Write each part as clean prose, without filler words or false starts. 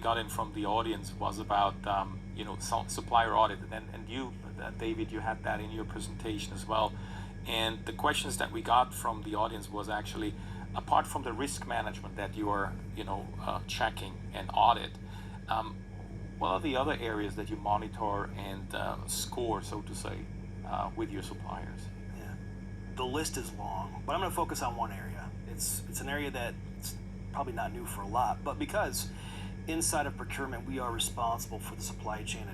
got in from the audience was about supplier audit, and you, David, you had that in your presentation as well. And the questions that we got from the audience was actually, apart from the risk management that you are checking and audit, what are the other areas that you monitor and score, so to say, with your suppliers? Yeah, the list is long, but I'm going to focus on one area. It's an area that's probably not new for a lot, but because inside of procurement we are responsible for the supply chain,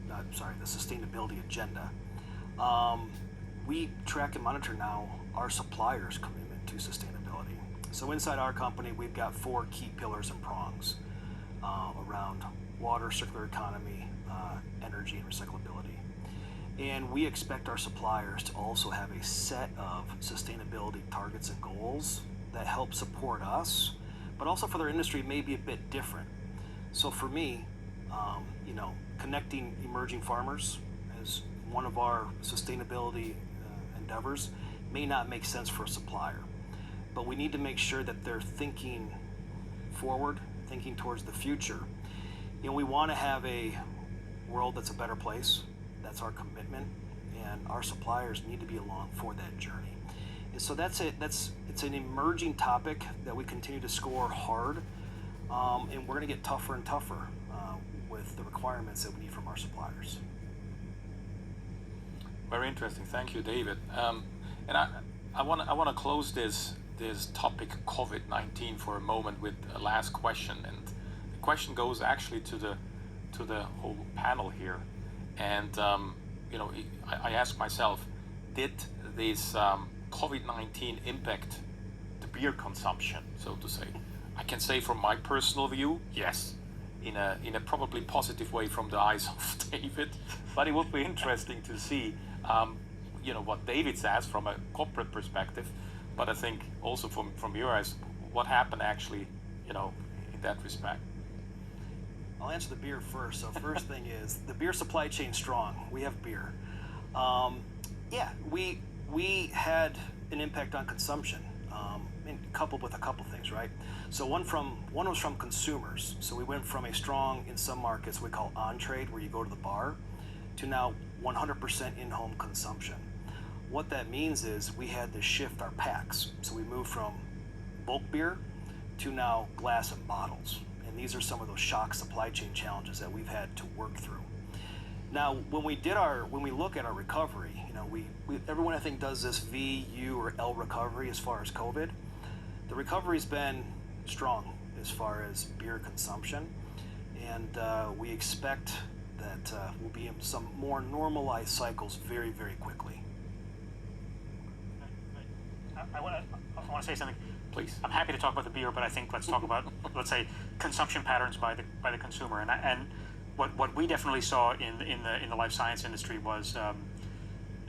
the sustainability agenda. We track and monitor now our suppliers' commitment to sustainability. So inside our company, we've got 4 key pillars and prongs around water, circular economy, energy, and recyclability. And we expect our suppliers to also have a set of sustainability targets and goals that help support us, but also for their industry may be a bit different. So for me, connecting emerging farmers as one of our sustainability endeavors may not make sense for a supplier, but we need to make sure that they're thinking forward, thinking towards the future. We want to have a world that's a better place. That's our commitment, and our suppliers need to be along for that journey. And so that's it. It's an emerging topic that we continue to score hard, and we're going to get tougher and tougher with the requirements that we need from our suppliers. Very interesting. Thank you, David. And I want to close this topic COVID-19 for a moment with a last question, and the question goes actually to the whole panel here. And I ask myself, did this COVID-19 impact the beer consumption, so to say? I can say from my personal view, yes, in a probably positive way from the eyes of David. But it would be interesting to see, what David says from a corporate perspective. But I think also from your eyes, what happened actually, in that respect. I'll answer the beer first. So first thing is the beer supply chain strong. We have beer. We had an impact on consumption, coupled with a couple things, right? So one was from consumers. So we went from a strong, in some markets we call on-trade, where you go to the bar, to now 100% in-home consumption. What that means is we had to shift our packs. So we moved from bulk beer to now glass and bottles. And these are some of those shock supply chain challenges that we've had to work through. Now, when we look at our recovery, everyone I think does this V, U, or L recovery as far as COVID. The recovery's been strong as far as beer consumption, and we expect that we'll be in some more normalized cycles very, very quickly. I want to say something. Please. I'm happy to talk about the beer, but I think let's talk about, let's say, consumption patterns by the consumer. And what we definitely saw in the life science industry was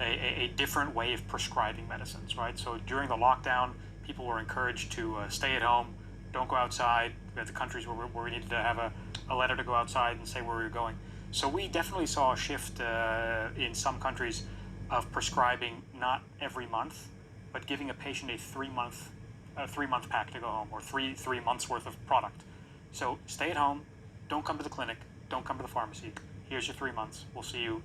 a different way of prescribing medicines, right? So during the lockdown, people were encouraged to stay at home, don't go outside. We had the countries where we needed to have a letter to go outside and say where we were going. So we definitely saw a shift in some countries of prescribing not every month, but giving a patient a 3-month pack to go home, or three months worth of product. So stay at home, don't come to the clinic, don't come to the pharmacy. Here's your 3 months. We'll see you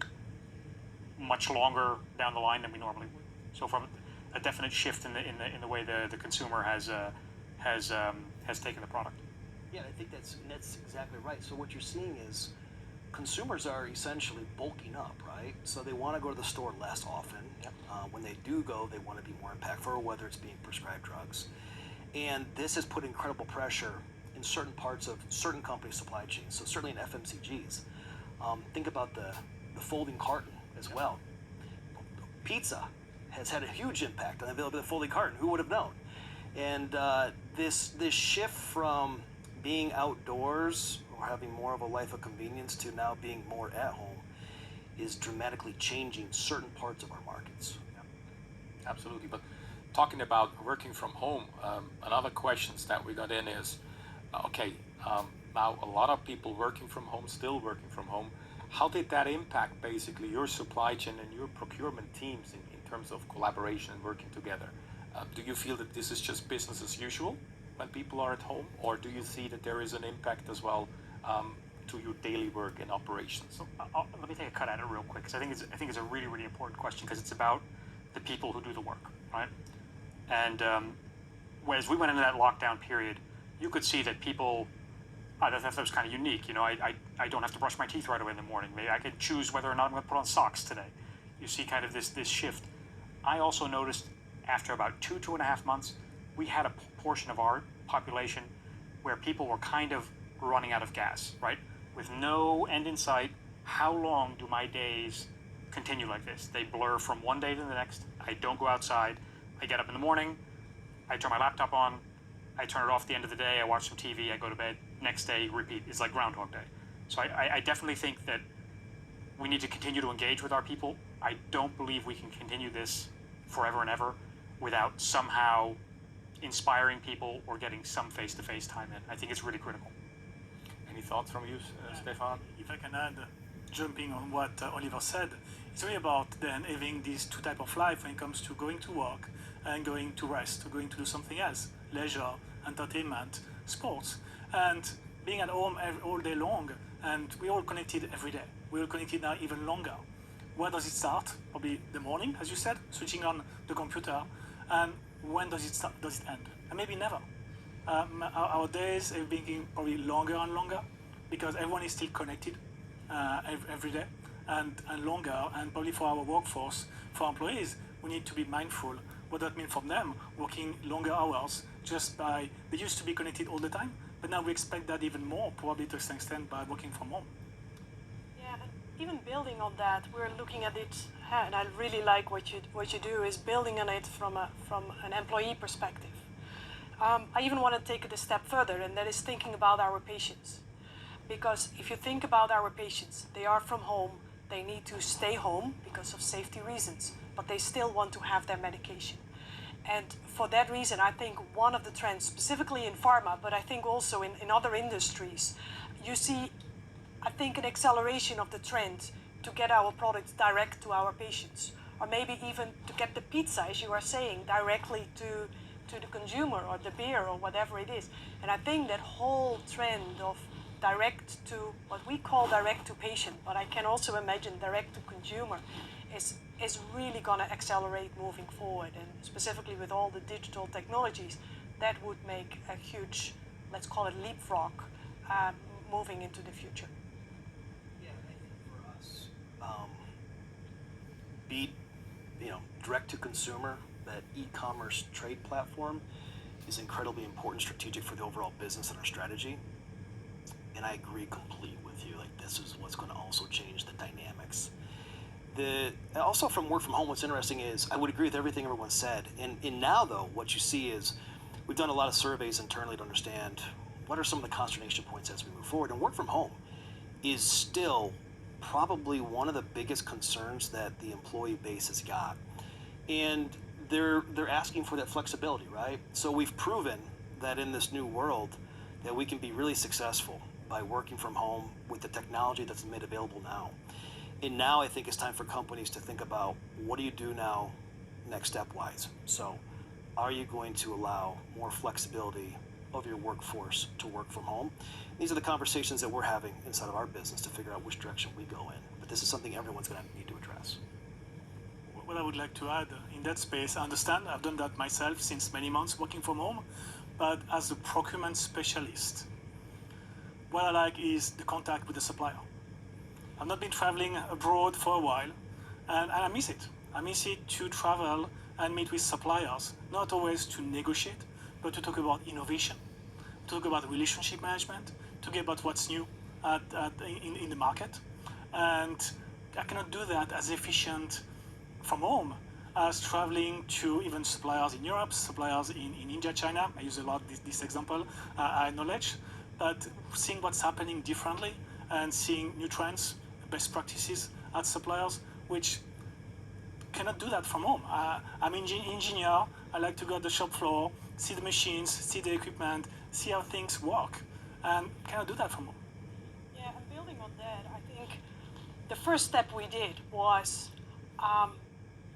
much longer down the line than we normally would. So from a definite shift in the way the consumer has taken the product. Yeah, I think that's exactly right. So what you're seeing is consumers are essentially bulking up, right? So they want to go to the store less often. Yep. When they do go, they want to be more impactful, whether it's being prescribed drugs. And this has put incredible pressure in certain parts of certain company supply chains, so certainly in FMCGs. Think about the folding carton as well. Pizza has had a huge impact on the availability of the folding carton. Who would have known? And this shift from being outdoors or having more of a life of convenience to now being more at home is dramatically changing certain parts of our markets. Yeah, absolutely. But talking about working from home, another questions that we got in is, now a lot of people working from home, still working from home. How did that impact basically your supply chain and your procurement teams in terms of collaboration and working together? Do you feel that this is just business as usual when people are at home, or do you see that there is an impact as well to your daily work and operations? So let me take a cut at it real quick, because I think it's a really, really important question, because it's about the people who do the work, right? And as we went into that lockdown period, you could see that people, that was kind of unique. You know, I don't have to brush my teeth right away in the morning. Maybe I could choose whether or not I'm going to put on socks today. You see kind of this shift. I also noticed after about 2.5 months, we had a portion of our population where people were kind of running out of gas, right? With no end in sight. How long do my days continue like this? They blur from one day to the next. I don't go outside. I get up in the morning, I turn my laptop on, I turn it off at the end of the day, I watch some TV, I go to bed, next day, repeat. It's like Groundhog Day. So I definitely think that we need to continue to engage with our people. I don't believe we can continue this forever and ever without somehow inspiring people or getting some face-to-face time in. I think it's really critical. Any thoughts from you, Stephane? If I can add, jumping on what Oliver said, it's really about then having these two types of life when it comes to going to work and going to rest, or going to do something else, leisure, entertainment, sports, and being at home all day long. And we're all connected every day. We're all connected now even longer. Where does it start? Probably the morning, as you said, switching on the computer. And when does it start? Does it end? And maybe never. Our days are being probably longer and longer because everyone is still connected every day and longer. And probably for our workforce, for employees, we need to be mindful what that means for them, working longer hours just by, they used to be connected all the time, but now we expect that even more, probably to some extent by working from home. Yeah, and even building on that, we're looking at it, and I really like what you do, is building on it from an employee perspective. I even want to take it a step further, and that is thinking about our patients. Because if you think about our patients, they are from home, they need to stay home because of safety reasons, but they still want to have their medication. And for that reason, I think one of the trends, specifically in pharma, but I think also in other industries, you see, I think, an acceleration of the trend to get our products direct to our patients, or maybe even to get the pizza, as you are saying, directly to the consumer, or the beer, or whatever it is. And I think that whole trend of direct to, what we call direct to patient, but I can also imagine direct to consumer, is really going to accelerate moving forward. And specifically with all the digital technologies, that would make a huge, let's call it leapfrog, moving into the future. Yeah, I think for us, direct to consumer, that e-commerce trade platform is incredibly important, strategic for the overall business and our strategy. And I agree completely with you. Like, this is what's going to also change the dynamics. Also from work from home, what's interesting is I would agree with everything everyone said. And now, though, what you see is we've done a lot of surveys internally to understand what are some of the consternation points as we move forward. And work from home is still probably one of the biggest concerns that the employee base has got. And they're asking for that flexibility, right? So we've proven that in this new world that we can be really successful by working from home with the technology that's made available now. And now I think it's time for companies to think about, what do you do now next step-wise? So are you going to allow more flexibility of your workforce to work from home? These are the conversations that we're having inside of our business to figure out which direction we go in. But this is something everyone's going to need to address. What I would like to add in that space, I understand I've done that myself since many months working from home, but as a procurement specialist, what I like is the contact with the supplier. I've not been traveling abroad for a while, and I miss it. I miss it to travel and meet with suppliers, not always to negotiate, but to talk about innovation, to talk about relationship management, to get about what's new in the market. And I cannot do that as efficient from home as traveling to even suppliers in Europe, suppliers in India, China. I use a lot this example, I acknowledge, but seeing what's happening differently and seeing new trends, best practices at suppliers, which cannot do that from home. I'm an engineer. I like to go to the shop floor, see the machines, see the equipment, see how things work, and cannot do that from home. Yeah, and building on that, I think the first step we did was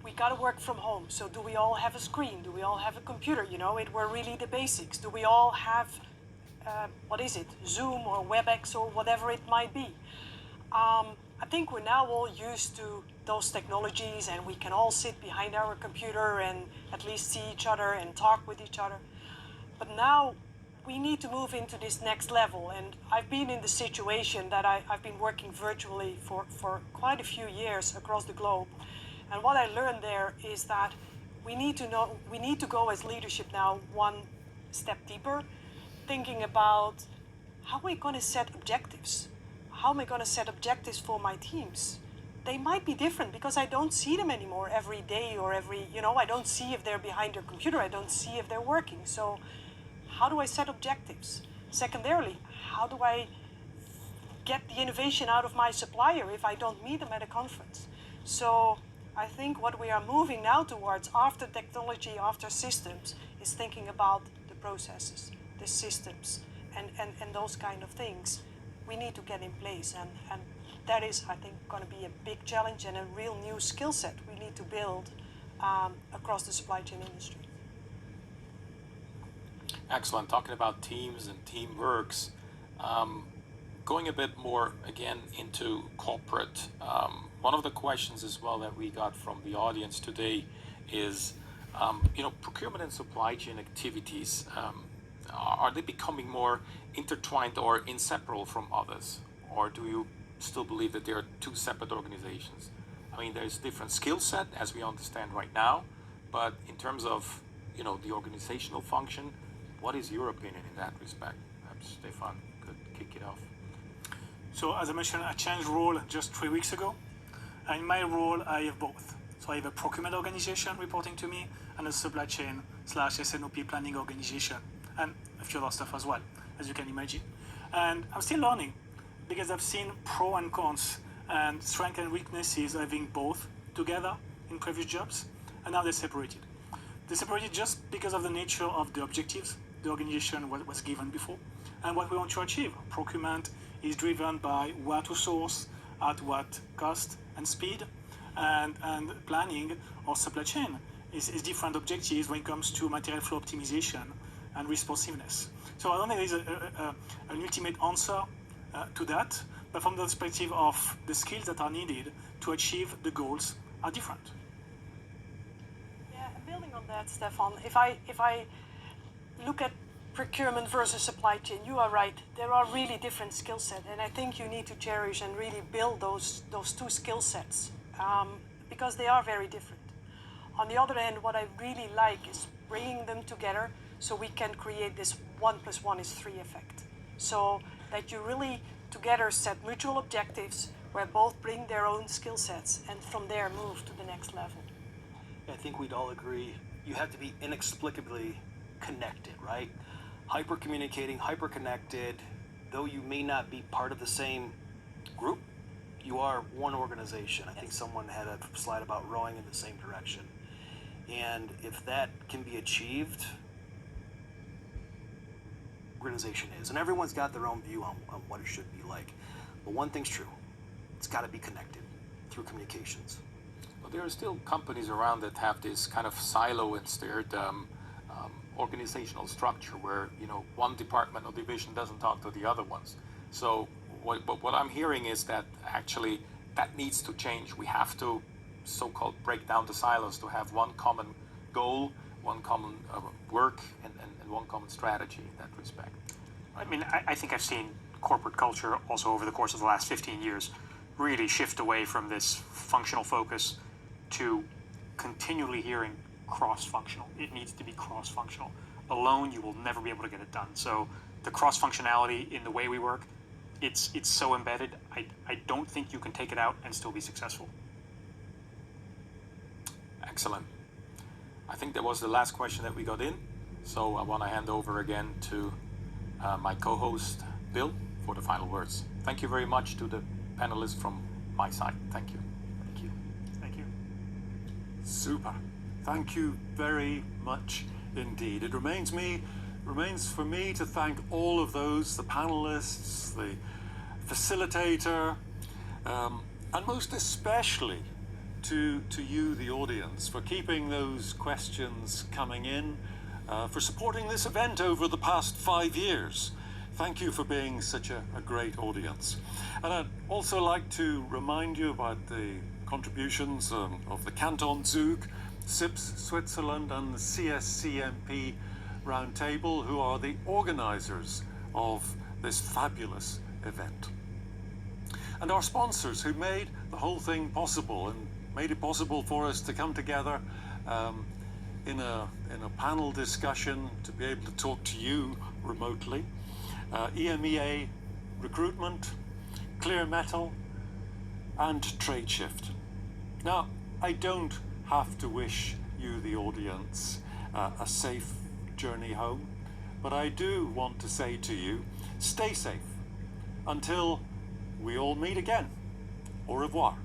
we got to work from home. So do we all have a screen? Do we all have a computer? You know, it were really the basics. Do we all have what is it, Zoom or WebEx or whatever it might be. I think we're now all used to those technologies and we can all sit behind our computer and at least see each other and talk with each other. But now we need to move into this next level. And I've been in the situation that I've been working virtually for quite a few years across the globe. And what I learned there is that we need to go as leadership now one step deeper, thinking about how are we going to set objectives? How am I going to set objectives for my teams? They might be different because I don't see them anymore every day or I don't see if they're behind their computer. I don't see if they're working. So how do I set objectives? Secondarily, how do I get the innovation out of my supplier if I don't meet them at a conference? So I think what we are moving now towards after technology, after systems, is thinking about the processes, the systems, and those kind of things we need to get in place. And that is, I think, going to be a big challenge and a real new skill set we need to build across the supply chain industry. Excellent. Talking about teams and teamworks, going a bit more again into corporate. One of the questions as well that we got from the audience today is, procurement and supply chain activities, are they becoming more intertwined or inseparable from others? Or do you still believe that they are two separate organizations? I mean, there's different skill set as we understand right now, but in terms of, the organizational function, what is your opinion in that respect? Perhaps Stephane could kick it off. So as I mentioned, I changed role just 3 weeks ago. And in my role, I have both. So I have a procurement organization reporting to me and a supply chain / S&OP planning organization and a few other stuff as well, as you can imagine. And I'm still learning because I've seen pro and cons and strengths and weaknesses having both together in previous jobs, and now they're separated. They're separated just because of the nature of the objectives the organization was given before and what we want to achieve. Procurement is driven by where to source, at what cost and speed, and planning or supply chain is different objectives when it comes to material flow optimization and responsiveness. So I don't think there is an ultimate answer to that, but from the perspective of the skills that are needed to achieve the goals are different. Yeah, and building on that, Stephane, if I look at procurement versus supply chain, you are right. There are really different skill sets, and I think you need to cherish and really build those two skill sets because they are very different. On the other hand, what I really like is bringing them together so we can create this 1 + 1 = 3 effect. So that you really together set mutual objectives where both bring their own skill sets and from there move to the next level. I think we'd all agree you have to be inexplicably connected, right? Hyper-communicating, hyper-connected, though you may not be part of the same group, you are one organization. I think someone had a slide about rowing in the same direction. And if that can be achieved, organization is. And everyone's got their own view on what it should be like. But one thing's true, it's got to be connected through communications. Well, there are still companies around that have this kind of silo-inspired organizational structure where, one department or division doesn't talk to the other ones. So what I'm hearing is that actually that needs to change. We have to so-called break down the silos to have one common goal, one common work, and one common strategy in that respect. I mean, I think I've seen corporate culture also over the course of the last 15 years really shift away from this functional focus to continually hearing cross-functional. It needs to be cross-functional. Alone, you will never be able to get it done. So the cross-functionality in the way we work, it's so embedded. I don't think you can take it out and still be successful. Excellent. I think that was the last question that we got in. So I want to hand over again to my co-host, Bill, for the final words. Thank you very much to the panelists from my side. Thank you. Thank you. Thank you. Super. Thank you very much indeed. It remains for me to thank all of those, the panelists, the facilitator, and most especially to you, the audience, for keeping those questions coming in, for supporting this event over the past 5 years. thank you for being such a great audience. And I'd also like to remind you about the contributions of the Canton Zug, SIPS Switzerland, and the CSCMP Roundtable, who are the organizers of this fabulous event. And our sponsors, who made the whole thing possible and made it possible for us to come together in a panel discussion to be able to talk to you remotely. EMEA, Recruitment, ClearMetal, and Tradeshift. Now, I don't have to wish you, the audience, a safe journey home, but I do want to say to you, stay safe until we all meet again. Au revoir.